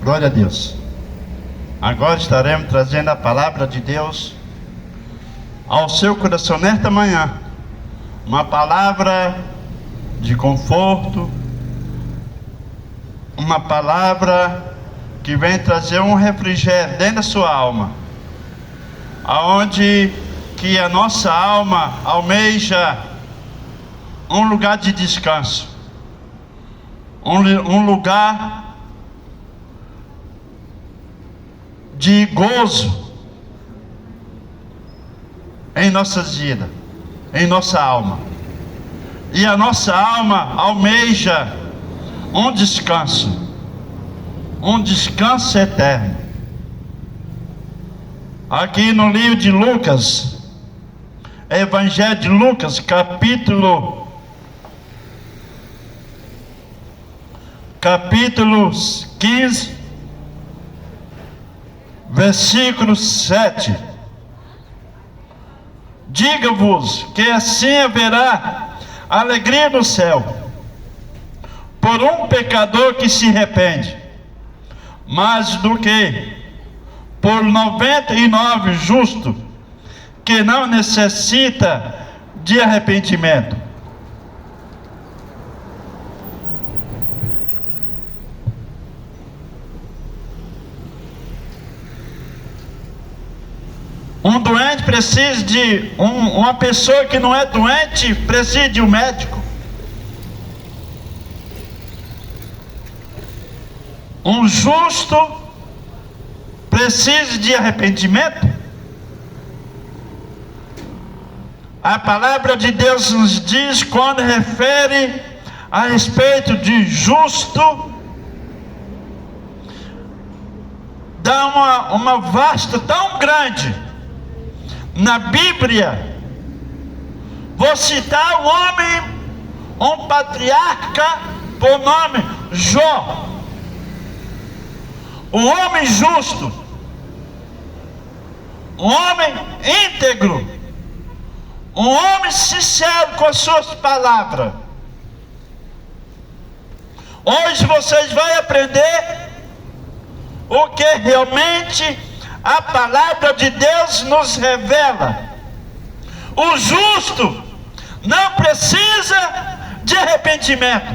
Glória a Deus. Agora estaremos trazendo a palavra de Deus ao seu coração nesta manhã. Uma palavra de conforto, uma palavra que vem trazer um refrigério dentro da sua alma, aonde que a nossa alma almeja um lugar de descanso, um lugar de gozo em nossas vidas, em nossa alma. E a nossa alma almeja um descanso eterno. Aqui no livro de Lucas, Evangelho de Lucas, capítulo 15, versículo 7. Diga-vos que assim haverá alegria no céu por um pecador que se arrepende, mais do que por 99 justos que não necessita de arrependimento. Um doente precisa de uma pessoa que não é doente precisa de um médico. Um justo precisa de arrependimento. A palavra de Deus nos diz, quando refere a respeito de justo, dá uma vasta tão grande. Na Bíblia, vou citar um patriarca por nome Jó, um homem justo, um homem íntegro, um homem sincero com as suas palavras. Hoje vocês vão aprender o que realmente a palavra de Deus nos revela. O justo não precisa de arrependimento,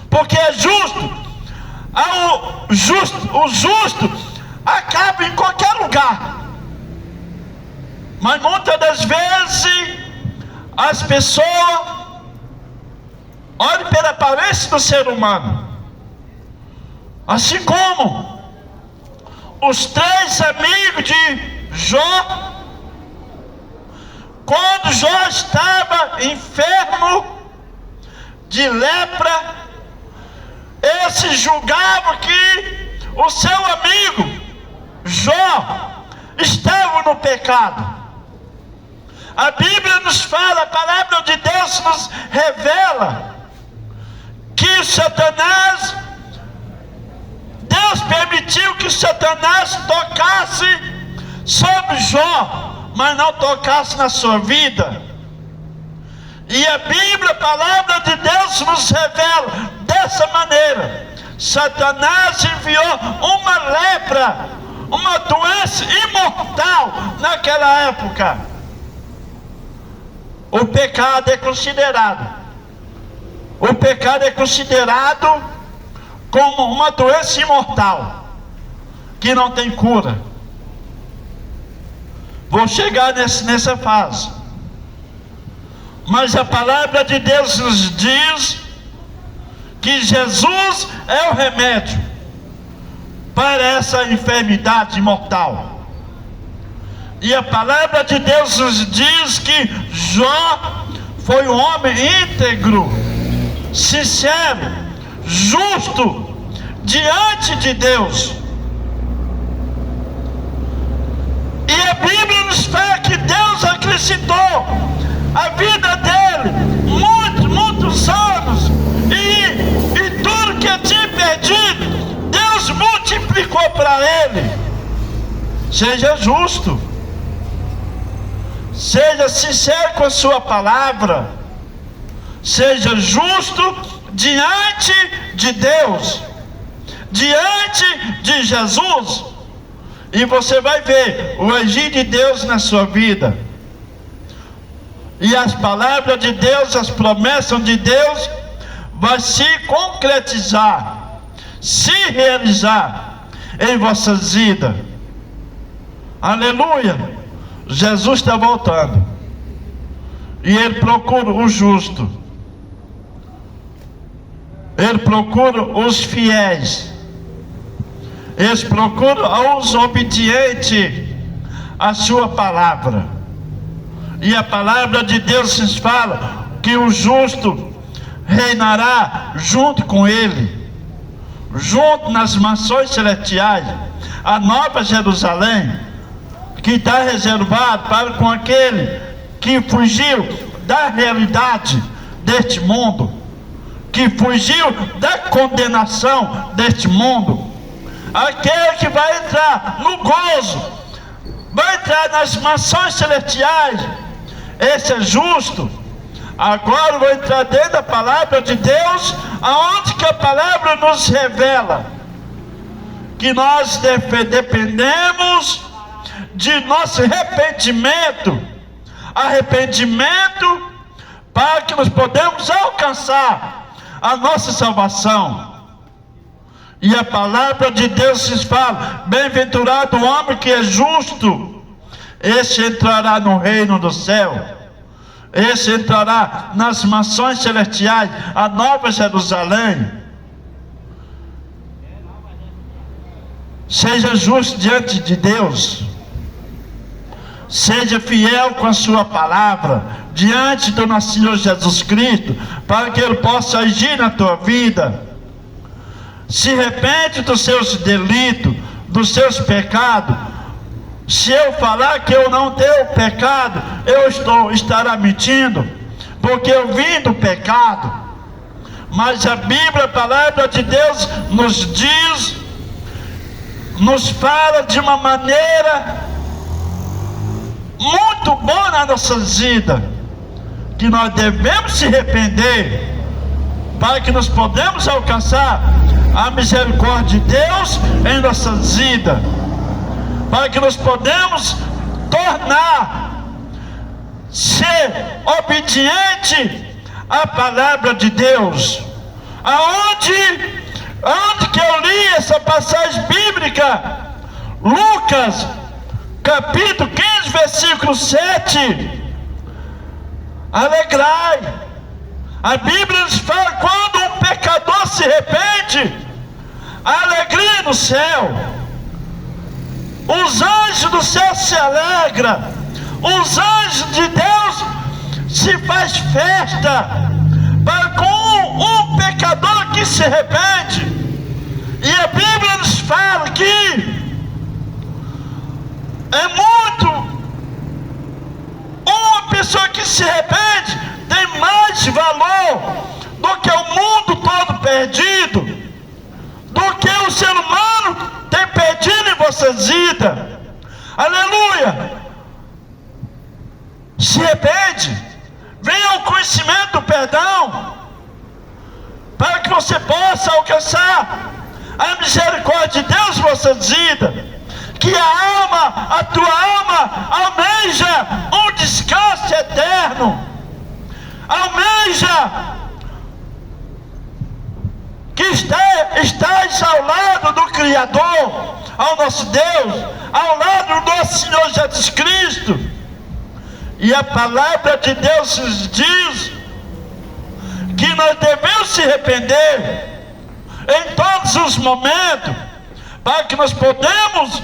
porque é justo. O justo acaba em qualquer lugar, mas muitas das vezes as pessoas olham pela aparência do ser humano, assim como os 3 amigos de Jó, quando Jó estava enfermo de lepra, eles julgavam que o seu amigo Jó estava no pecado. A Bíblia nos fala, a palavra de Deus nos revela que Satanás, Deus permitiu que Satanás tocasse sobre Jó, mas não tocasse na sua vida. E a Bíblia, a palavra de Deus nos revela dessa maneira: Satanás enviou uma lepra, uma doença imortal naquela época. O pecado é considerado como uma doença imortal que não tem cura. Vou chegar nessa fase, mas a palavra de Deus nos diz que Jesus é o remédio para essa enfermidade mortal. E a palavra de Deus nos diz que Jó foi um homem íntegro, sincero, justo diante de Deus. E a Bíblia nos fala que Deus acrescentou a vida dele muitos anos, e tudo que ele tinha perdido, Deus multiplicou para ele. Seja justo, seja sincero com a sua palavra, seja justo diante de Deus. diante de Jesus, e você vai ver o agir de Deus na sua vida, e as palavras de Deus, as promessas de Deus vai se concretizar, se realizar em vossas vidas. Aleluia! Jesus está voltando, e Ele procura o justo, Ele procura os fiéis, Ele procura os obedientes à sua palavra. E a palavra de Deus nos fala que o justo reinará junto com Ele, junto nas mansões celestiais, a nova Jerusalém, que está reservado para com aquele que fugiu da realidade deste mundo, que fugiu da condenação deste mundo, aquele que vai entrar no gozo, vai entrar nas mansões celestiais. Esse é justo. Agora eu vou entrar dentro da palavra de Deus, aonde que a palavra nos revela que nós dependemos de nosso arrependimento para que nós podemos alcançar a nossa salvação. E a palavra de Deus nos fala: bem-aventurado o homem que é justo, esse entrará no reino do céu, esse entrará nas mansões celestiais, a nova Jerusalém. Seja justo diante de Deus, seja fiel com a sua palavra diante do nosso Senhor Jesus Cristo, para que Ele possa agir na tua vida. Se arrepende dos seus delitos, dos seus pecados. Se eu falar que eu não tenho pecado, estará mentindo, porque eu vim do pecado. Mas a Bíblia, a palavra de Deus, nos diz, nos fala de uma maneira muito boa na nossa vida, que nós devemos se arrepender, para que nós podemos alcançar a misericórdia de Deus em nossas vidas, para que nós podemos ser obediente à palavra de Deus. Aonde que eu li essa passagem bíblica? Lucas, capítulo 15, versículo 7. Alegrai. A Bíblia nos fala: quando um pecador se arrepende, a alegria no céu. Os anjos do céu se alegram, os anjos de Deus se faz festa para com um pecador que se arrepende. E a Bíblia nos fala que é muito, uma pessoa que se arrepende tem mais valor do que o mundo todo perdido, do que o ser humano tem perdido em vossas vidas. Aleluia! Se arrepende, venha ao conhecimento do perdão, para que você possa alcançar a misericórdia de Deus em vossas vidas. Que a tua alma almeja um descanso eterno, almeja que estás ao lado do Criador, ao nosso Deus, ao lado do nosso Senhor Jesus Cristo. E a palavra de Deus nos diz que nós devemos se arrepender em todos os momentos, para que nós podemos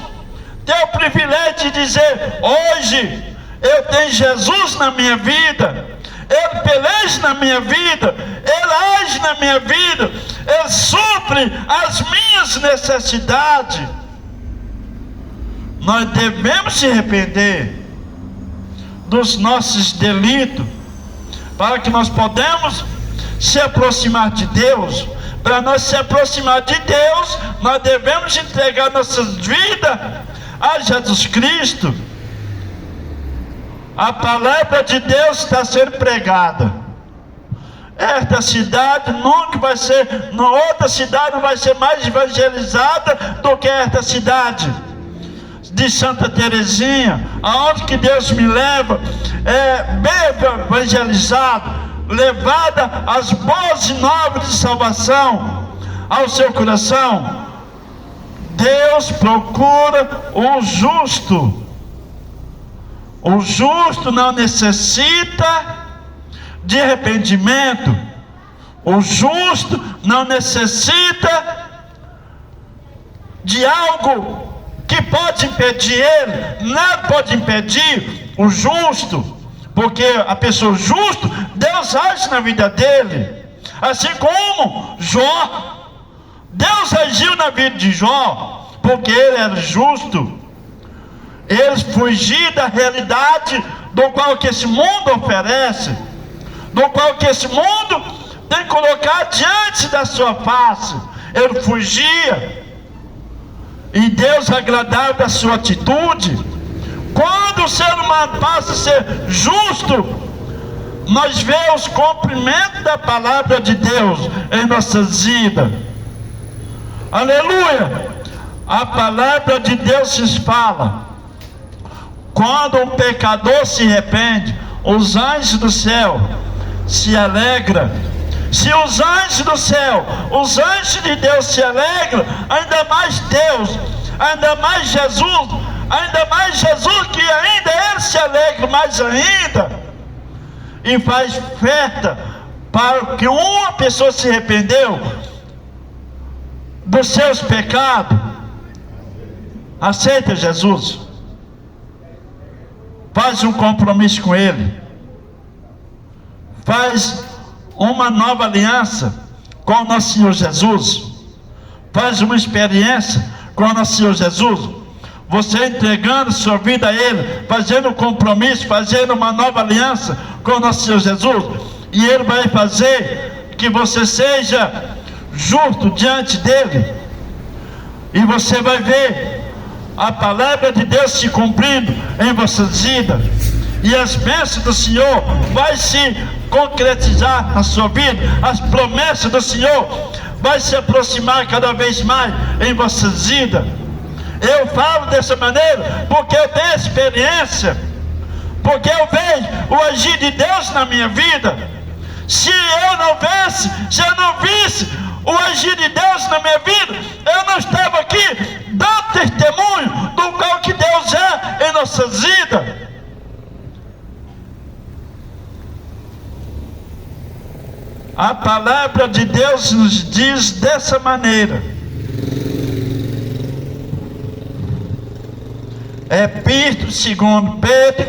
ter o privilégio de dizer: hoje eu tenho Jesus na minha vida, Ele peleja na minha vida, Ele age na minha vida, Ele supre as minhas necessidades. Nós devemos se arrepender dos nossos delitos, para que nós podemos se aproximar de Deus. Para nós se aproximar de Deus, nós devemos entregar nossas vidas a Jesus Cristo. A palavra de Deus está sendo pregada, esta cidade nunca vai ser, outra cidade não vai ser mais evangelizada do que esta cidade de Santa Terezinha, aonde que Deus me leva, é bem evangelizado, levada as boas novas de salvação ao seu coração. Deus procura o justo. O justo não necessita de arrependimento. O justo não necessita de algo que pode impedir ele. Nada pode impedir o justo, porque a pessoa justa, Deus age na vida dele. Assim como Jó, Deus agiu na vida de Jó, porque ele era justo. Ele fugia da realidade do qual que esse mundo oferece, do qual que esse mundo tem que colocar diante da sua face. Ele fugia, e Deus agradava da sua atitude. Quando o ser humano passa a ser justo, nós vemos o cumprimento da palavra de Deus em nossas vidas. Aleluia! A palavra de Deus se fala. Quando um pecador se arrepende, os anjos do céu se alegram. Se os anjos do céu, os anjos de Deus se alegram, ainda mais Deus, ainda mais Jesus que ainda ele se alegra mais ainda, e faz festa para que uma pessoa se arrependeu dos seus pecados. Aceita Jesus, faz um compromisso com ele, faz uma nova aliança com o nosso Senhor Jesus, faz uma experiência com o nosso Senhor Jesus, você entregando sua vida a ele, fazendo um compromisso, fazendo uma nova aliança com o nosso Senhor Jesus, e ele vai fazer que você seja justo diante dele, e você vai ver a palavra de Deus se cumprindo em vossas vidas, e as bênçãos do Senhor vai se concretizar na sua vida. As promessas do Senhor vai se aproximar cada vez mais em vossas vidas. Eu falo dessa maneira porque eu tenho experiência, porque eu vejo o agir de Deus na minha vida. Se eu não visse o agir de Deus na minha vida, eu não estava aqui dando testemunho do qual que Deus é em nossas vidas. A palavra de Deus nos diz dessa maneira. Epístola segundo Pedro,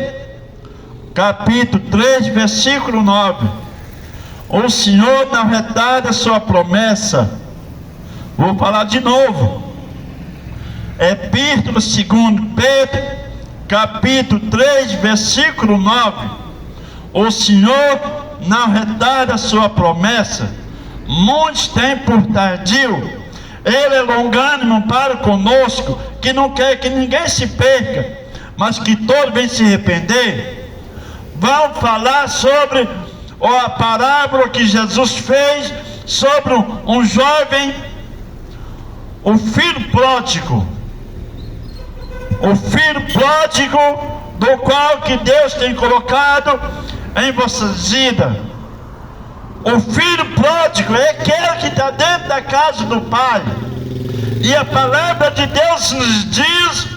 capítulo 3, versículo 9. O Senhor não retarda a sua promessa. Vou falar de novo. Epístola segundo Pedro, capítulo 3, versículo 9. O Senhor não retarda a sua promessa, muitos têm por tardio. Ele é longânimo para conosco, que não quer que ninguém se perca, mas que todos venham se arrepender. Vamos falar sobre a parábola que Jesus fez sobre um jovem, o filho pródigo. O filho pródigo, do qual que Deus tem colocado em vossas vidas. O filho pródigo é aquele que está dentro da casa do pai, e a palavra de Deus nos diz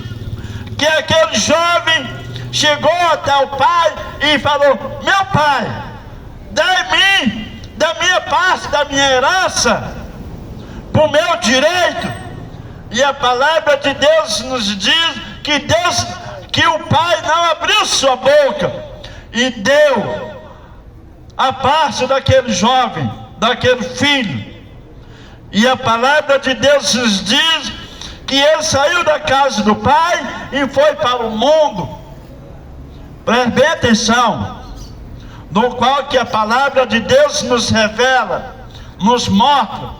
que aquele jovem chegou até o pai e falou: meu pai, dai-me da minha parte, da minha herança, para o meu direito. E a palavra de Deus nos diz que o pai não abriu sua boca e deu a parte daquele jovem, daquele filho. E a palavra de Deus nos diz que ele saiu da casa do pai e foi para o mundo. Preste bem atenção, no qual que a palavra de Deus nos revela, nos mostra.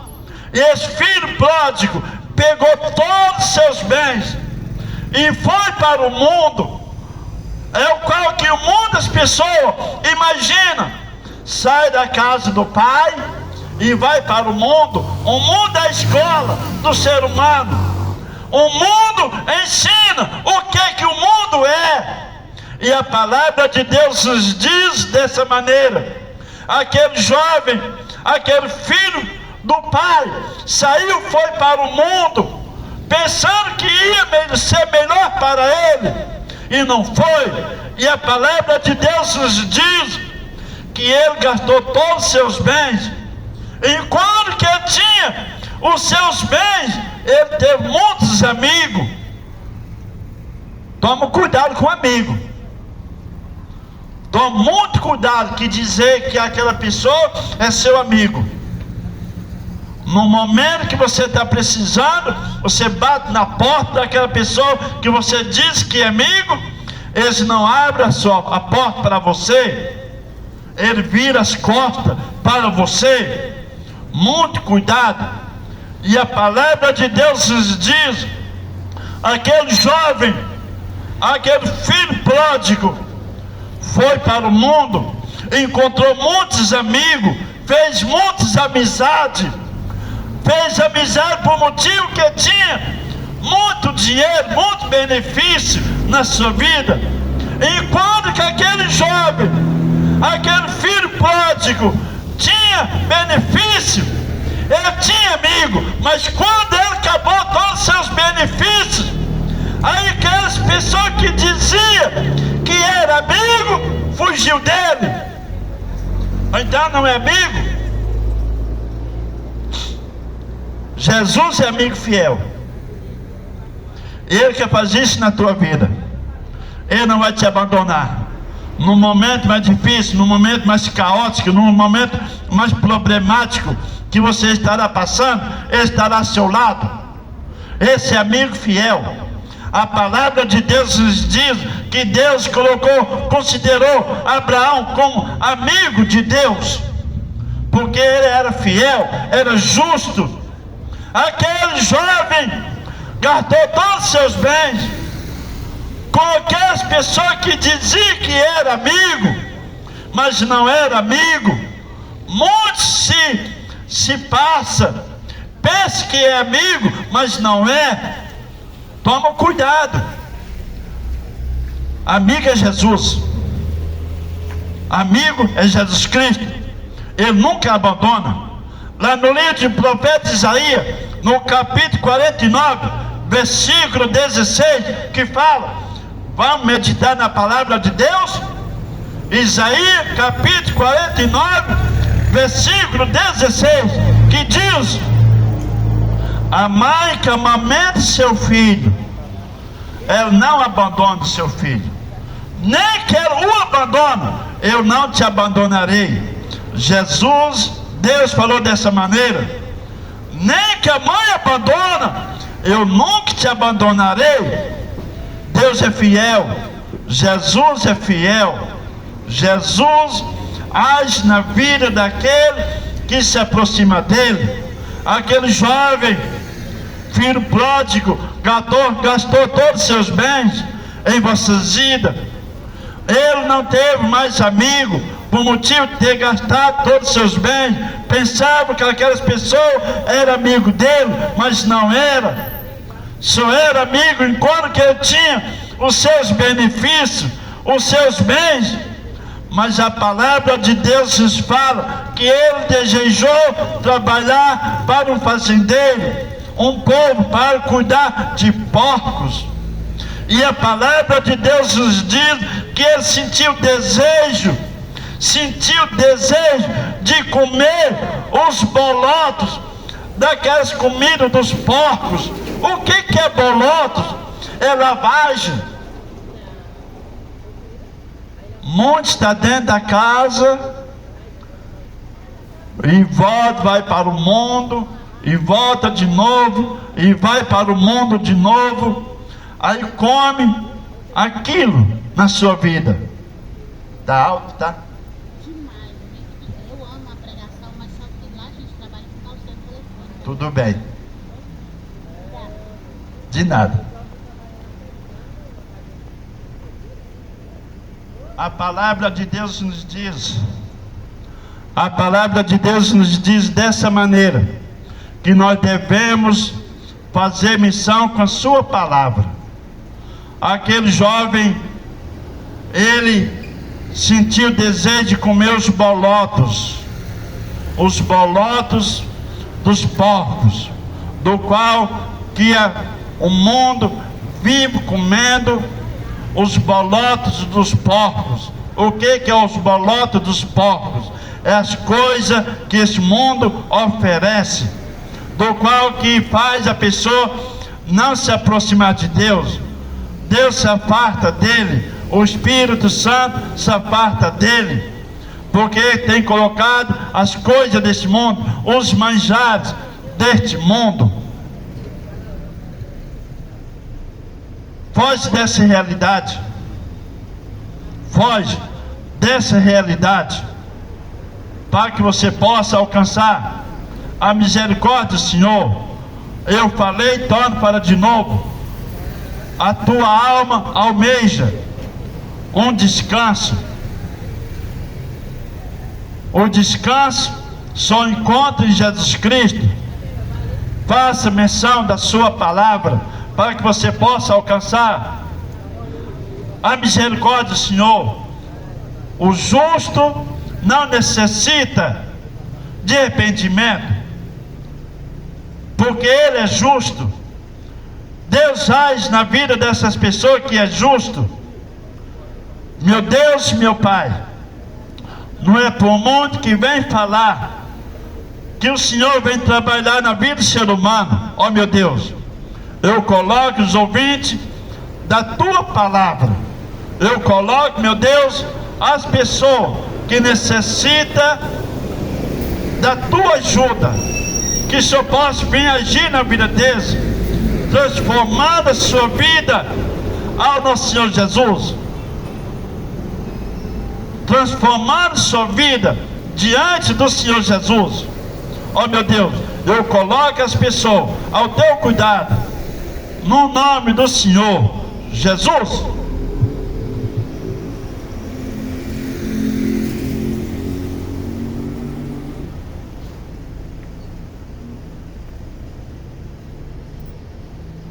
E esse filho pródigo pegou todos os seus bens e foi para o mundo. É o qual que o mundo, as pessoas imaginam, sai da casa do pai e vai para o mundo. O mundo é a escola do ser humano. O mundo ensina o que o mundo é. E a palavra de Deus nos diz dessa maneira: aquele jovem, aquele filho do pai, saiu, foi para o mundo, pensando que ia ser melhor para ele, e não foi. E a palavra de Deus nos diz que ele gastou todos os seus bens. Enquanto que ele tinha os seus bens, ele teve muitos amigos. Toma cuidado com o amigo. Toma muito cuidado que dizer que aquela pessoa é seu amigo. No momento que você está precisando, você bate na porta daquela pessoa que você diz que é amigo, eles não abrem a porta para você, ele vira as costas para você. Muito cuidado. E a palavra de Deus nos diz: aquele jovem, aquele filho pródigo, foi para o mundo, encontrou muitos amigos, fez muitas amizades, fez amizade por motivo que tinha muito dinheiro, muito benefício na sua vida. Enquanto que aquele jovem, aquele filho pródigo, tinha benefício, ele tinha amigo, mas quando ele acabou todos os seus benefícios, aí aquelas pessoas que diziam que era amigo, fugiu dele. Então não é amigo. Jesus é amigo fiel. Ele quer fazer isso na tua vida. Ele não vai te abandonar. No momento mais difícil, no momento mais caótico, no momento mais problemático que você estará passando, ele estará ao seu lado. Esse é amigo fiel. A palavra de Deus nos diz que Deus considerou Abraão como amigo de Deus, porque ele era fiel, era justo. Aquele jovem gastou todos os seus bens com aquelas pessoas que diziam que era amigo, mas não era amigo. Muitos se passa, pensa que é amigo, mas não é. Toma cuidado. Amigo é Jesus. Amigo é Jesus Cristo. Ele nunca abandona. Lá no livro do profeta Isaías, no capítulo 49, versículo 16, que fala, vamos meditar na palavra de Deus? Isaías capítulo 49, versículo 16, que diz: a mãe que amamenta seu filho, ela não abandona o seu filho, nem que ela o abandone, eu não te abandonarei. Deus falou dessa maneira: nem que a mãe abandona, eu nunca te abandonarei. Deus é fiel, Jesus é fiel. Jesus age na vida daquele que se aproxima dele. Aquele jovem filho pródigo gastou todos os seus bens em vossas vidas. Ele não teve mais amigo por motivo de ter gastado todos os seus bens. Pensava que aquelas pessoas eram amigo dele, mas não era. Só era amigo enquanto que ele tinha os seus benefícios, os seus bens. Mas a palavra de Deus nos fala que ele desejou trabalhar para um fazendeiro, um povo para cuidar de porcos. E a palavra de Deus nos diz que ele sentiu desejo de comer os bolotos daquelas comidas dos porcos. O que é bolotos? É lavagem. Muitos está dentro da casa e volta, vai para o mundo, e volta de novo, e vai para o mundo de novo. Aí come aquilo na sua vida. Tá alto, tá? Demais, eu amo a pregação, mas só que lá a gente trabalha com o telefone. Tudo bem. De nada. A palavra de Deus nos diz A palavra de Deus nos diz dessa maneira, que nós devemos fazer missão com a sua palavra. Aquele jovem, ele sentiu o desejo de comer os bolotos dos porcos, do qual que o mundo vive comendo os bolotos dos porcos. O que é os bolotos dos porcos? É as coisas que esse mundo oferece, do qual que faz a pessoa não se aproximar de Deus. Deus se aparta dele, o Espírito Santo se aparta dele, porque ele tem colocado as coisas desse mundo, os manjares deste mundo. Foge dessa realidade. Foge dessa realidade, para que você possa alcançar a misericórdia do Senhor. Eu falei, torno para de novo. A tua alma almeja um descanso. O descanso só encontra em Jesus Cristo. Faça menção da sua palavra, para que você possa alcançar a misericórdia do Senhor. O justo não necessita de arrependimento, porque ele é justo. Deus age na vida dessas pessoas que é justo. Meu Deus, meu Pai, não é por mundo que vem falar que o Senhor vem trabalhar na vida do ser humano. Ó meu Deus, eu coloco os ouvintes da tua palavra. Eu coloco, meu Deus, as pessoas que necessitam da tua ajuda, que o Senhor possa vir agir na vida deles, transformando a sua vida ao nosso Senhor Jesus, transformando a sua vida diante do Senhor Jesus. Ó meu Deus, eu coloco as pessoas ao teu cuidado, no nome do Senhor Jesus.